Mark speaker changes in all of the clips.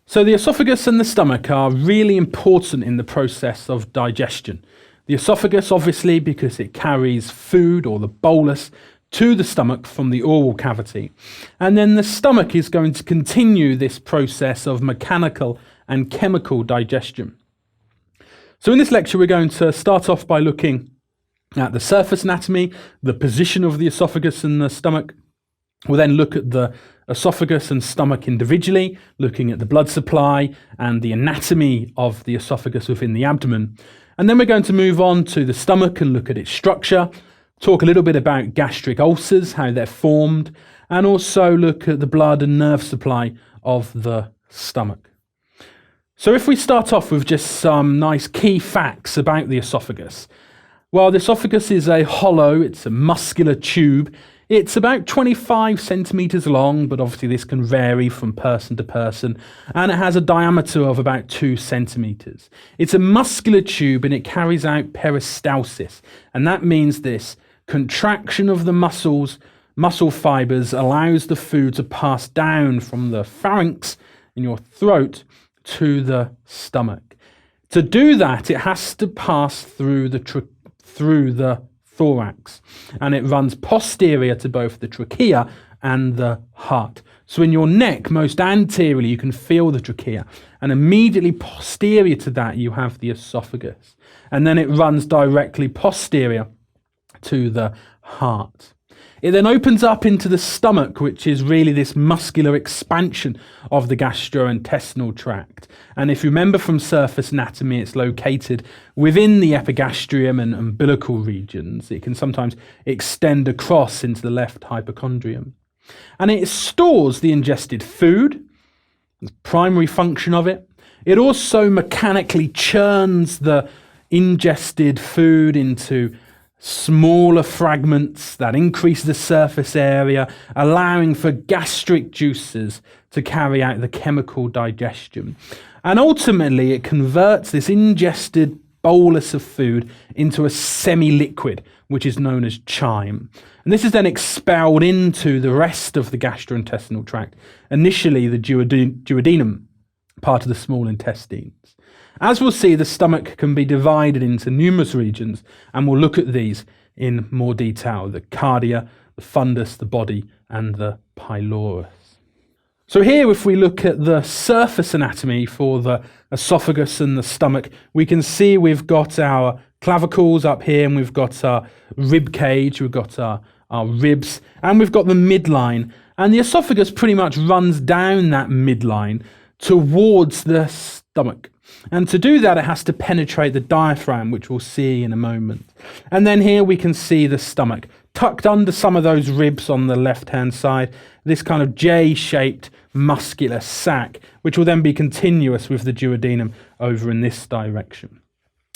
Speaker 1: So the esophagus and the stomach are really important in the process of digestion. The esophagus, obviously, because it carries food or the bolus to the stomach from the oral cavity. And then the stomach is going to continue this process of mechanical and chemical digestion. So in this lecture, we're going to start off by looking at the surface anatomy, the position of the esophagus and the stomach. We'll then look at the esophagus and stomach individually, looking at the blood supply and the anatomy of the esophagus within the abdomen. And then we're going to move on to the stomach and look at its structure, talk a little bit about gastric ulcers, how they're formed, and also look at the blood and nerve supply of the stomach. So if we start off with just some nice key facts about the esophagus. Well, the esophagus is a hollow, it's a muscular tube. It's about 25 centimetres long, but obviously this can vary from person to person, and it has a diameter of about 2 centimetres. It's a muscular tube and it carries out peristalsis, and that means this contraction of the muscle fibres allows the food to pass down from the pharynx in your throat to the stomach. To do that, it has to pass through the thorax, and it runs posterior to both the trachea and the heart. So in your neck, most anteriorly, you can feel the trachea, and immediately posterior to that, you have the esophagus, and then it runs directly posterior to the heart. It then opens up into the stomach, which is really this muscular expansion of the gastrointestinal tract. And if you remember from surface anatomy, it's located within the epigastrium and umbilical regions. It can sometimes extend across into the left hypochondrium. And it stores the ingested food, the primary function of it. It also mechanically churns the ingested food into smaller fragments that increase the surface area, allowing for gastric juices to carry out the chemical digestion. And ultimately, it converts this ingested bolus of food into a semi-liquid, which is known as chyme. And this is then expelled into the rest of the gastrointestinal tract, initially the duodenum, part of the small intestines. As we'll see, the stomach can be divided into numerous regions, and we'll look at these in more detail: the cardia, the fundus, the body, and the pylorus. So here, if we look at the surface anatomy for the esophagus and the stomach, we can see we've got our clavicles up here, and we've got our rib cage, we've got our ribs, and we've got the midline. And the esophagus pretty much runs down that midline towards the stomach. And to do that, it has to penetrate the diaphragm, which we'll see in a moment. And then here we can see the stomach tucked under some of those ribs on the left-hand side, this kind of J-shaped muscular sac, which will then be continuous with the duodenum over in this direction.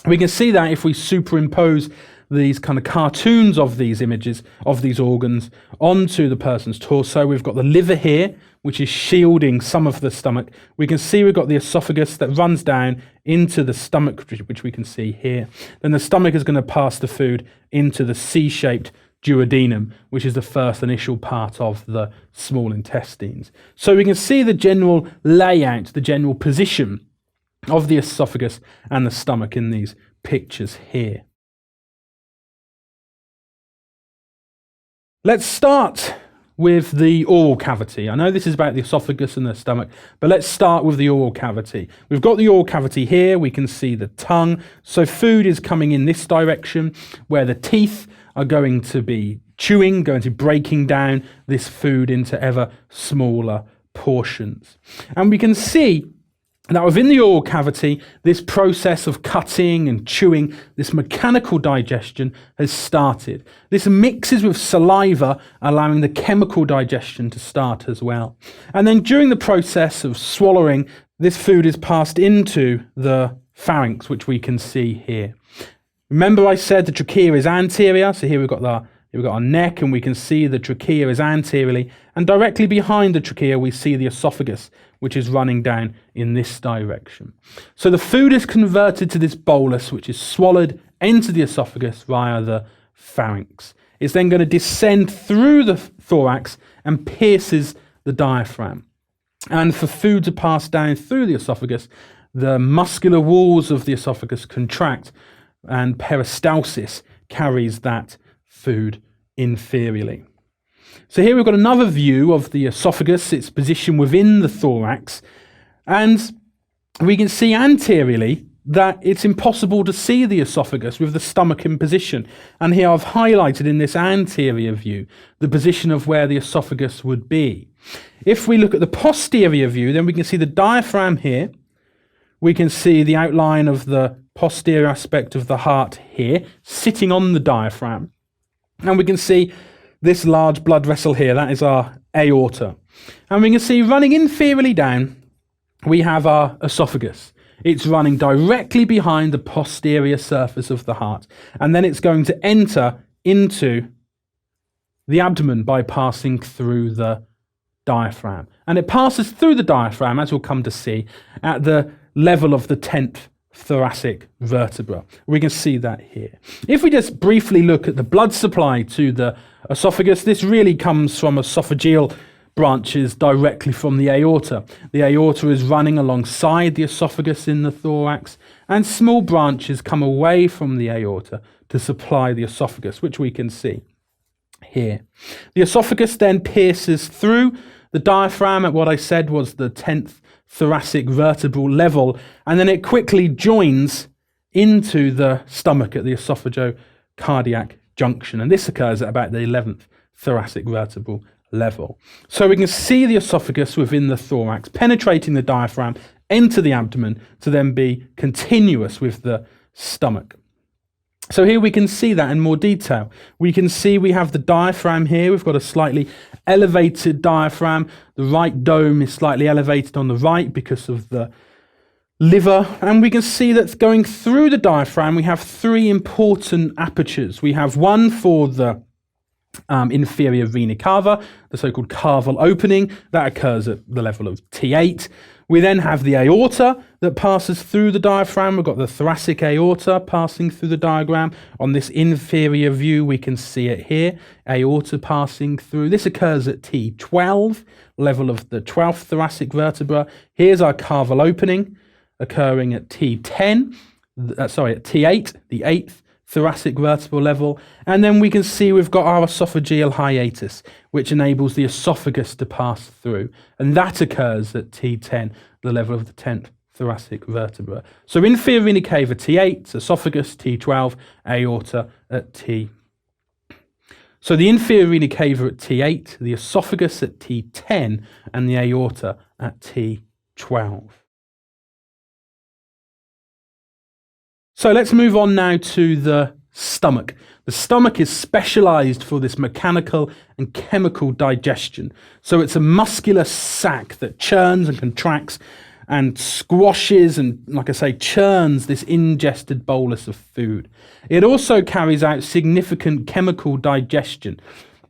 Speaker 1: We can see that if we superimpose these kind of cartoons of these images, of these organs, onto the person's torso. We've got the liver here, which is shielding some of the stomach. We can see we've got the esophagus that runs down into the stomach, which we can see here. Then the stomach is going to pass the food into the C-shaped duodenum, which is the first initial part of the small intestines. So we can see the general layout, the general position of the esophagus and the stomach in these pictures here. Let's start with the oral cavity. I know this is about the esophagus and the stomach, but let's start with the oral cavity. We've got the oral cavity here. We can see the tongue. So food is coming in this direction, where the teeth are going to be chewing, going to be breaking down this food into ever smaller portions. And we can see now, within the oral cavity, this process of cutting and chewing, this mechanical digestion has started. This mixes with saliva, allowing the chemical digestion to start as well. And then during the process of swallowing, this food is passed into the pharynx, which we can see here. Remember I said the trachea is anterior, so here we've got our neck, and we can see the trachea is anteriorly, and directly behind the trachea we see the esophagus, which is running down in this direction. So the food is converted to this bolus, which is swallowed into the esophagus via the pharynx. It's then going to descend through the thorax and pierces the diaphragm. And for food to pass down through the esophagus, the muscular walls of the esophagus contract, and peristalsis carries that food inferiorly. So here we've got another view of the esophagus, its position within the thorax, and we can see anteriorly that it's impossible to see the esophagus with the stomach in position. And here I've highlighted in this anterior view the position of where the esophagus would be. If we look at the posterior view, then we can see the diaphragm here. We can see the outline of the posterior aspect of the heart here, sitting on the diaphragm. And we can see this large blood vessel here, that is our aorta. And we can see running inferiorly down, we have our esophagus. It's running directly behind the posterior surface of the heart. And then it's going to enter into the abdomen by passing through the diaphragm. And it passes through the diaphragm, as we'll come to see, at the level of the 10th thoracic vertebra. We can see that here. If we just briefly look at the blood supply to the esophagus, this really comes from esophageal branches directly from the aorta. The aorta is running alongside the esophagus in the thorax, and small branches come away from the aorta to supply the esophagus, which we can see here. The esophagus then pierces through the diaphragm at what I said was the 10th thoracic vertebral level, and then it quickly joins into the stomach at the esophagocardiac junction, and this occurs at about the 11th thoracic vertebral level. So we can see the esophagus within the thorax, penetrating the diaphragm, enter the abdomen to then be continuous with the stomach. So here we can see that in more detail. We can see we have the diaphragm here. We've got a slightly elevated diaphragm. The right dome is slightly elevated on the right because of the liver. And we can see that going through the diaphragm, we have three important apertures. We have one for the inferior vena cava, the so-called caval opening, that occurs at the level of T8. We then have the aorta that passes through the diaphragm. We've got the thoracic aorta passing through the diagram. On this inferior view, we can see it here, aorta passing through. This occurs at T12, level of the 12th thoracic vertebra. Here's our caval opening occurring at T10, at T8, the 8th thoracic vertebral level. And then we can see we've got our esophageal hiatus, which enables the esophagus to pass through. And that occurs at T10, the level of the 10th thoracic vertebra. So inferior vena cava T8, esophagus T12, aorta at T. So the inferior vena cava at T8, the esophagus at T10, and the aorta at T12. So let's move on now to the stomach. The stomach is specialized for this mechanical and chemical digestion. So it's a muscular sac that churns and contracts and squashes and, like I say, churns this ingested bolus of food. It also carries out significant chemical digestion,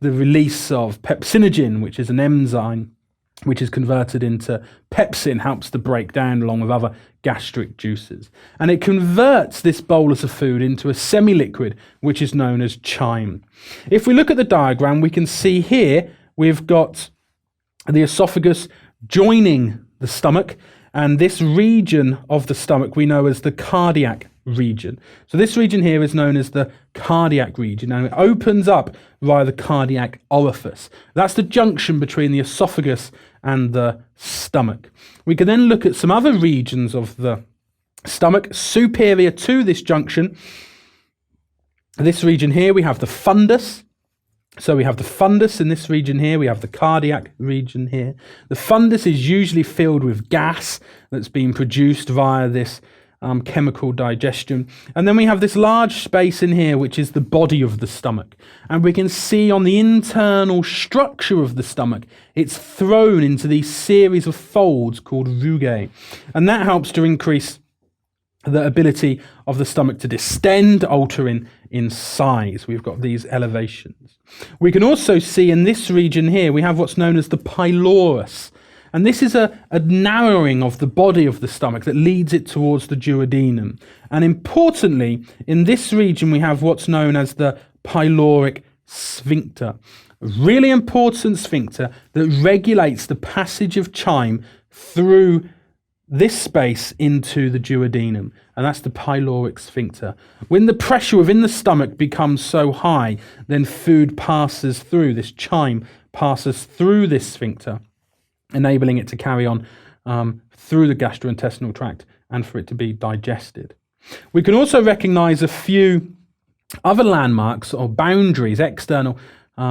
Speaker 1: the release of pepsinogen, which is an enzyme which is converted into pepsin, helps to break down along with other gastric juices. And it converts this bolus of food into a semi-liquid, which is known as chyme. If we look at the diagram, we can see here we've got the esophagus joining the stomach, and this region of the stomach we know as the cardiac region. So this region here is known as the cardiac region, and it opens up via the cardiac orifice. That's the junction between the esophagus and the stomach. We can then look at some other regions of the stomach superior to this junction. This region here, we have the fundus. So we have the fundus in this region here. We have the cardiac region here. The fundus is usually filled with gas that's being produced via this chemical digestion. And then we have this large space in here, which is the body of the stomach. And we can see on the internal structure of the stomach, it's thrown into these series of folds called rugae. And that helps to increase the ability of the stomach to distend, alter in size. We've got these elevations. We can also see in this region here, we have what's known as the pylorus. And this is a narrowing of the body of the stomach that leads it towards the duodenum. And importantly, in this region, we have what's known as the pyloric sphincter. A really important sphincter that regulates the passage of chyme through this space into the duodenum, and that's the pyloric sphincter. When the pressure within the stomach becomes so high, then food passes through, this chyme passes through this sphincter, enabling it to carry on through the gastrointestinal tract and for it to be digested. We can also recognize a few other landmarks or boundaries, external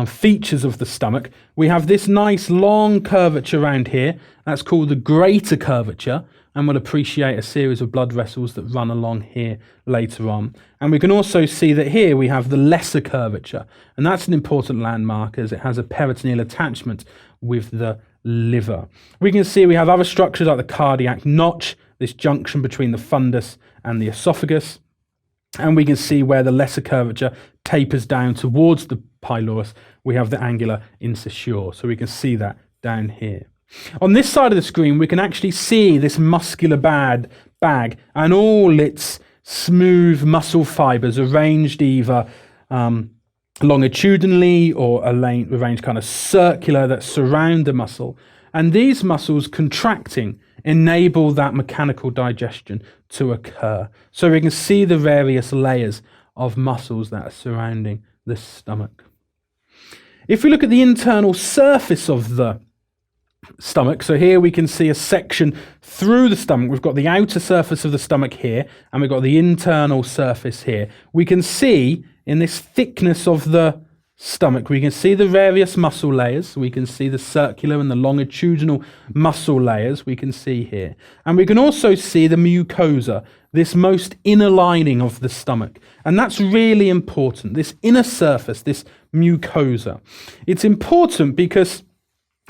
Speaker 1: features of the stomach. We have this nice long curvature around here. That's called the greater curvature, and we'll appreciate a series of blood vessels that run along here later on. And we can also see that here we have the lesser curvature, and that's an important landmark as it has a peritoneal attachment with the liver. We can see we have other structures like the cardiac notch, this junction between the fundus and the esophagus, and we can see where the lesser curvature tapers down towards the pylorus. We have the angular incisure, so we can see that down here. On this side of the screen, we can actually see this muscular bag and all its smooth muscle fibers arranged either longitudinally or arranged kind of circular that surround the muscle. And these muscles contracting enable that mechanical digestion to occur. So we can see the various layers of muscles that are surrounding the stomach. If we look at the internal surface of the stomach, so here we can see a section through the stomach. We've got the outer surface of the stomach here, and we've got the internal surface here. We can see in this thickness of the stomach, we can see the various muscle layers. We can see the circular and the longitudinal muscle layers we can see here. And we can also see the mucosa, this most inner lining of the stomach. And that's really important, this inner surface, this mucosa. It's important because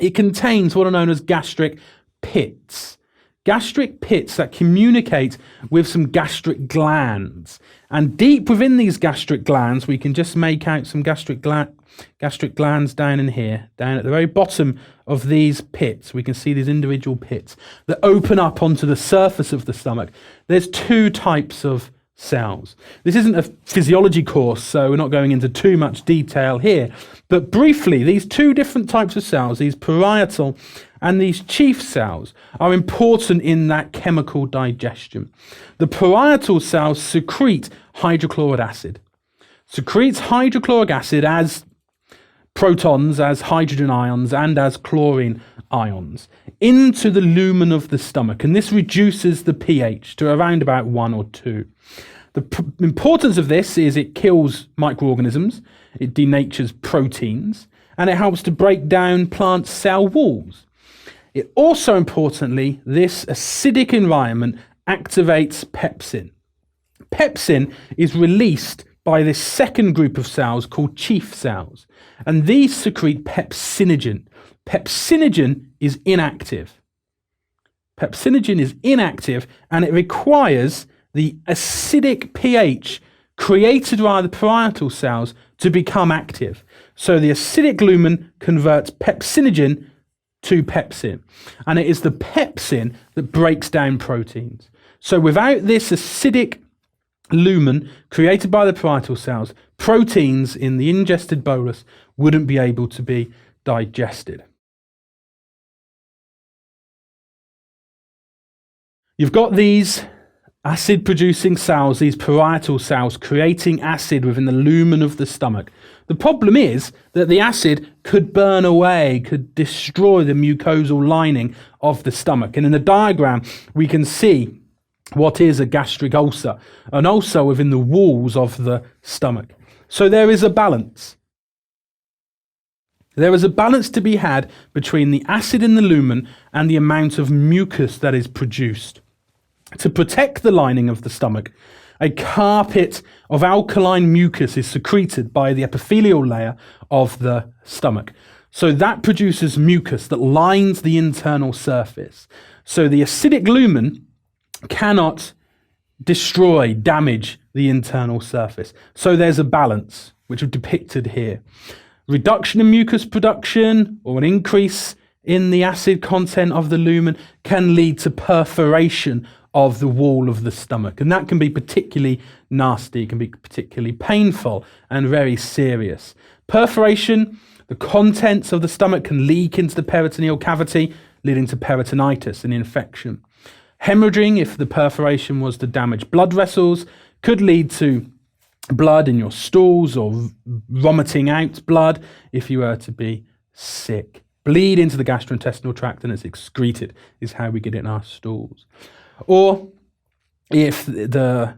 Speaker 1: it contains what are known as gastric pits. Gastric pits that communicate with some gastric glands. And deep within these gastric glands, we can just make out some gastric glands down in here, down at the very bottom of these pits. We can see these individual pits that open up onto the surface of the stomach. There's two types of cells. This isn't a physiology course, so we're not going into too much detail here. But briefly, these two different types of cells, these parietal and these chief cells, are important in that chemical digestion. The parietal cells secrete hydrochloric acid. Secretes hydrochloric acid as protons, as hydrogen ions, and as chlorine ions into the lumen of the stomach. And this reduces the pH to around about 1 or 2. The importance of this is it kills microorganisms, it denatures proteins, and it helps to break down plant cell walls. It also, importantly, this acidic environment activates pepsin. Pepsin is released by this second group of cells called chief cells, and these secrete pepsinogen. Pepsinogen is inactive. Pepsinogen is inactive, and it requires the acidic pH created by the parietal cells to become active. So the acidic lumen converts pepsinogen to pepsin, and it is the pepsin that breaks down proteins. So without this acidic lumen created by the parietal cells, proteins in the ingested bolus wouldn't be able to be digested. You've got these acid-producing cells, these parietal cells, creating acid within the lumen of the stomach. The problem is that the acid could burn away, could destroy the mucosal lining of the stomach. And in the diagram, we can see what is a gastric ulcer, an ulcer within the walls of the stomach. So there is a balance. There is a balance to be had between the acid in the lumen and the amount of mucus that is produced. To protect the lining of the stomach, a carpet of alkaline mucus is secreted by the epithelial layer of the stomach. So that produces mucus that lines the internal surface. So the acidic lumen cannot destroy, damage the internal surface. So there's a balance, which is depicted here. Reduction in mucus production or an increase in the acid content of the lumen can lead to perforation of the wall of the stomach. And that can be particularly nasty, can be particularly painful and very serious. Perforation, The contents of the stomach can leak into the peritoneal cavity, leading to peritonitis, an infection. Hemorrhaging, if the perforation was to damage blood vessels, could lead to blood in your stools or vomiting out blood if you were to be sick. Bleed into the gastrointestinal tract and it's excreted is how we get it in our stools. Or if the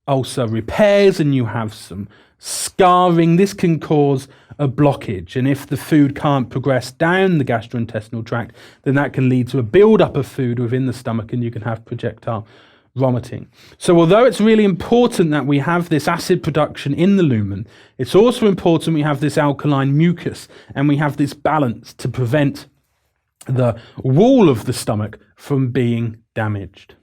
Speaker 1: ulcer repairs and you have some scarring, this can cause a blockage. And if the food can't progress down the gastrointestinal tract, then that can lead to a build-up of food within the stomach and you can have projectile vomiting. So although it's really important that we have this acid production in the lumen, it's also important we have this alkaline mucus and we have this balance to prevent the wall of the stomach from being damaged.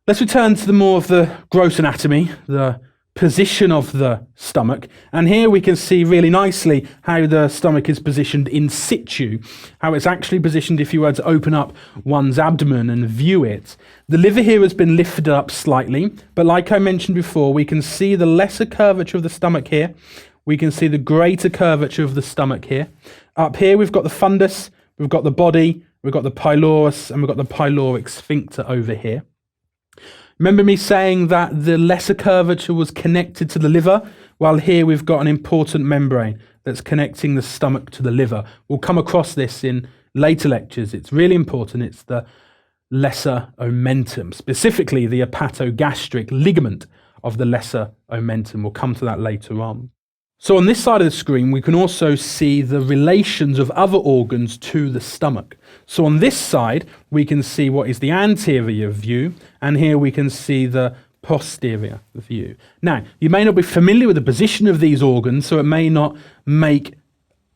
Speaker 1: Let's return to the more of the gross anatomy, the position of the stomach. And here we can see really nicely how the stomach is positioned in situ, how it's actually positioned if you were to open up one's abdomen and view it. The liver here has been lifted up slightly, but like I mentioned before, we can see the lesser curvature of the stomach here. We can see the greater curvature of the stomach here. Up here we've got the fundus, we've got the body, we've got the pylorus, and we've got the pyloric sphincter over here. Remember me saying that the lesser curvature was connected to the liver? Well, here we've got an important membrane that's connecting the stomach to the liver. We'll come across this in later lectures. It's really important. It's the lesser omentum, specifically the hepatogastric ligament of the lesser omentum. We'll come to that later on. So on this side of the screen, we can also see the relations of other organs to the stomach. So on this side, we can see what is the anterior view, and here we can see the posterior view. Now, you may not be familiar with the position of these organs, so it may not make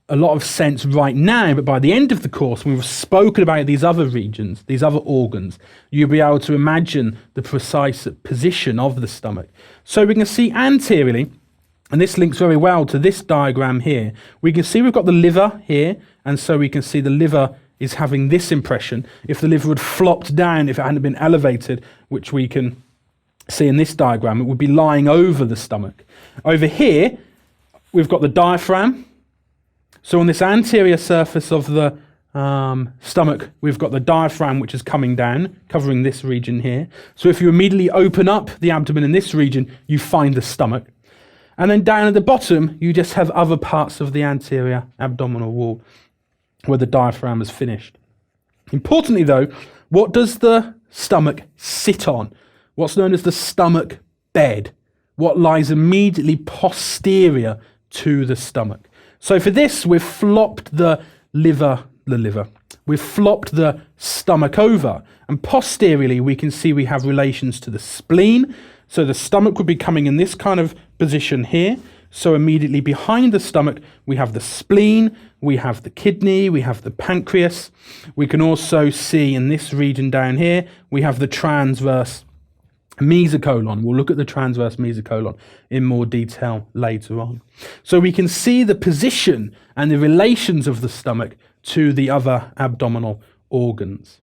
Speaker 1: a lot of sense right now, but by the end of the course, when we've spoken about these other regions, these other organs, you'll be able to imagine the precise position of the stomach. So we can see anteriorly, and this links very well to this diagram here. We can see we've got the liver here, and so we can see the liver is having this impression. If the liver had flopped down, if it hadn't been elevated, which we can see in this diagram, it would be lying over the stomach. Over here, we've got the diaphragm. So on this anterior surface of the stomach, we've got the diaphragm, which is coming down, covering this region here. So if you immediately open up the abdomen in this region, you find the stomach. And then down at the bottom, you just have other parts of the anterior abdominal wall where the diaphragm is finished. Importantly though, what does the stomach sit on? What's known as the stomach bed? What lies immediately posterior to the stomach? So for this, we've flopped the liver. We've flopped the stomach over, and posteriorly we can see we have relations to the spleen. So the stomach would be coming in this kind of position here. So immediately behind the stomach, we have the spleen, we have the kidney, we have the pancreas. We can also see in this region down here, we have the transverse mesocolon. We'll look at the transverse mesocolon in more detail later on. So we can see the position and the relations of the stomach to the other abdominal organs.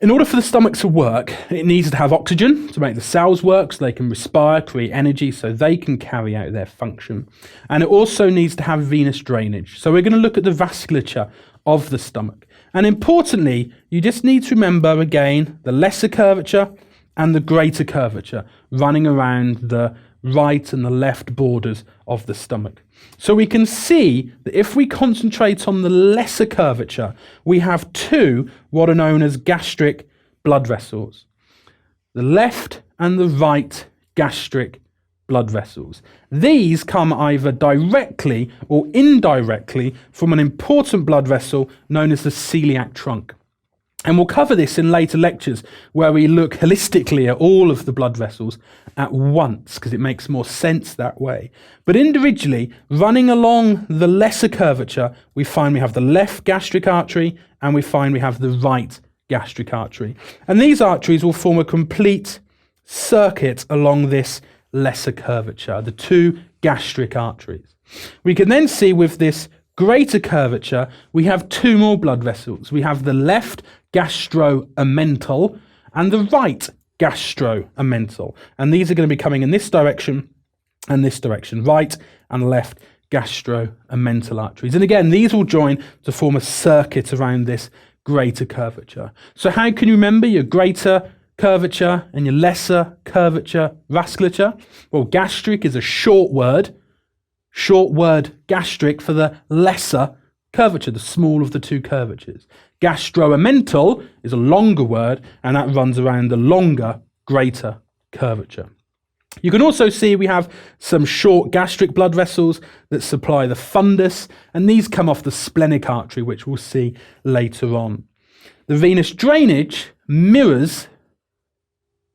Speaker 1: In order for the stomach to work, it needs to have oxygen to make the cells work so they can respire, create energy so they can carry out their function. And it also needs to have venous drainage. So we're going to look at the vasculature of the stomach. And importantly, you just need to remember again the lesser curvature and the greater curvature running around the right and the left borders of the stomach. So we can see that if we concentrate on the lesser curvature, we have two what are known as gastric blood vessels. The left and the right gastric blood vessels. These come either directly or indirectly from an important blood vessel known as the celiac trunk. And we'll cover this in later lectures where we look holistically at all of the blood vessels at once because it makes more sense that way. But individually, running along the lesser curvature, we find we have the left gastric artery and we find we have the right gastric artery. And these arteries will form a complete circuit along this lesser curvature, the two gastric arteries. We can then see with this greater curvature, we have two more blood vessels. We have the left gastroamental and the right gastroamental. And these are going to be coming in this direction and this direction, right and left gastro and mental arteries. And again, these will join to form a circuit around this greater curvature. So how can you remember your greater curvature and your lesser curvature vasculature? Well, gastric is a short word gastric for the lesser curvature, the small of the two curvatures. Gastromental is a longer word, and that runs around the longer, greater curvature. You can also see we have some short gastric blood vessels that supply the fundus, and these come off the splenic artery, which we'll see later on. The venous drainage mirrors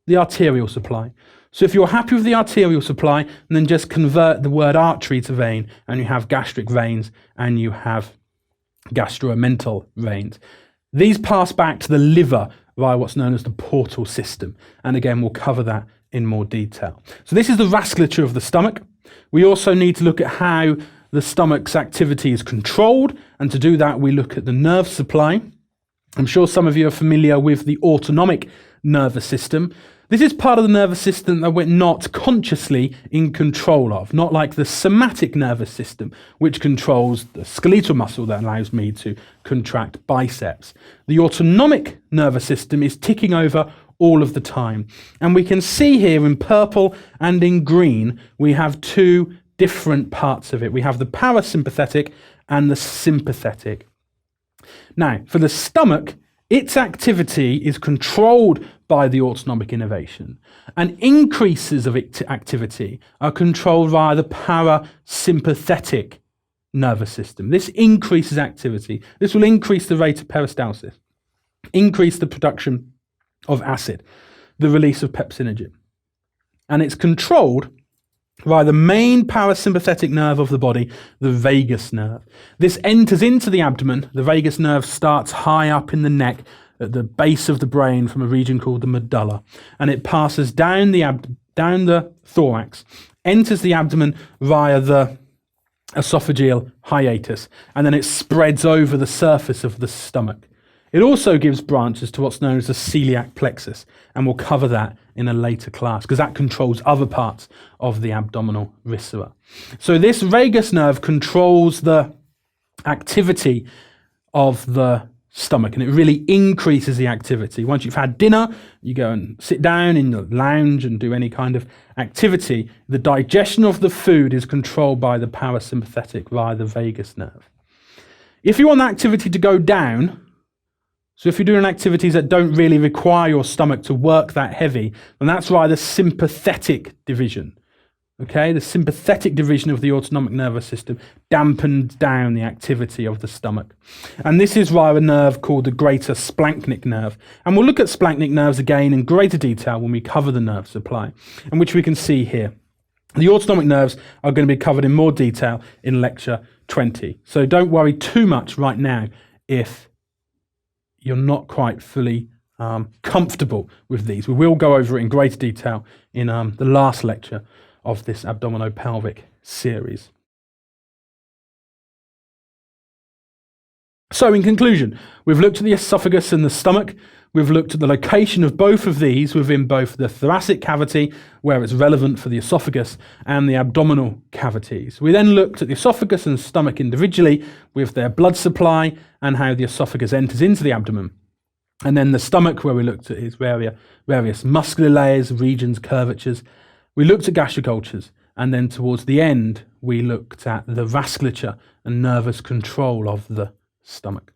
Speaker 1: the arterial supply. So if you're happy with the arterial supply, then just convert the word artery to vein, and you have gastric veins and you have gastromental veins. These pass back to the liver via what's known as the portal system. And again, we'll cover that in more detail. So this is the vasculature of the stomach. We also need to look at how the stomach's activity is controlled. And to do that, we look at the nerve supply. I'm sure some of you are familiar with the autonomic nervous system. This is part of the nervous system that we're not consciously in control of, not like the somatic nervous system, which controls the skeletal muscle that allows me to contract biceps. The autonomic nervous system is ticking over all of the time. And we can see here in purple and in green, we have two different parts of it. We have the parasympathetic and the sympathetic. Now, for the stomach, its activity is controlled by the autonomic innervation, and increases of its activity are controlled via the parasympathetic nervous system. This increases activity. This will increase the rate of peristalsis, increase the production of acid, the release of pepsinogen. And it's controlled via the main parasympathetic nerve of the body, the vagus nerve. This enters into the abdomen. The vagus nerve starts high up in the neck at the base of the brain from a region called the medulla, and it passes down the thorax, enters the abdomen via the esophageal hiatus, and then it spreads over the surface of the stomach. It also gives branches to what's known as the celiac plexus, and we'll cover that in a later class because that controls other parts of the abdominal viscera. So this vagus nerve controls the activity of the stomach, and it really increases the activity. Once you've had dinner, you go and sit down in the lounge and do any kind of activity. The digestion of the food is controlled by the parasympathetic via the vagus nerve. If you want the activity to go down, so if you're doing activities that don't really require your stomach to work that heavy, then that's why the sympathetic division, okay, the sympathetic division of the autonomic nervous system dampened down the activity of the stomach. And this is via a nerve called the greater splanchnic nerve. And we'll look at splanchnic nerves again in greater detail when we cover the nerve supply, and which we can see here. The autonomic nerves are going to be covered in more detail in lecture 20. So don't worry too much right now if you're not quite fully comfortable with these. We will go over it in greater detail in the last lecture of this abdominopelvic series. So in conclusion, we've looked at the esophagus and the stomach. We've looked at the location of both of these within both the thoracic cavity, where it's relevant for the esophagus, and the abdominal cavities. We then looked at the esophagus and stomach individually with their blood supply and how the esophagus enters into the abdomen. And then the stomach, where we looked at its various muscular layers, regions, curvatures. We looked at gastric ulcers, and then towards the end, we looked at the vasculature and nervous control of the stomach.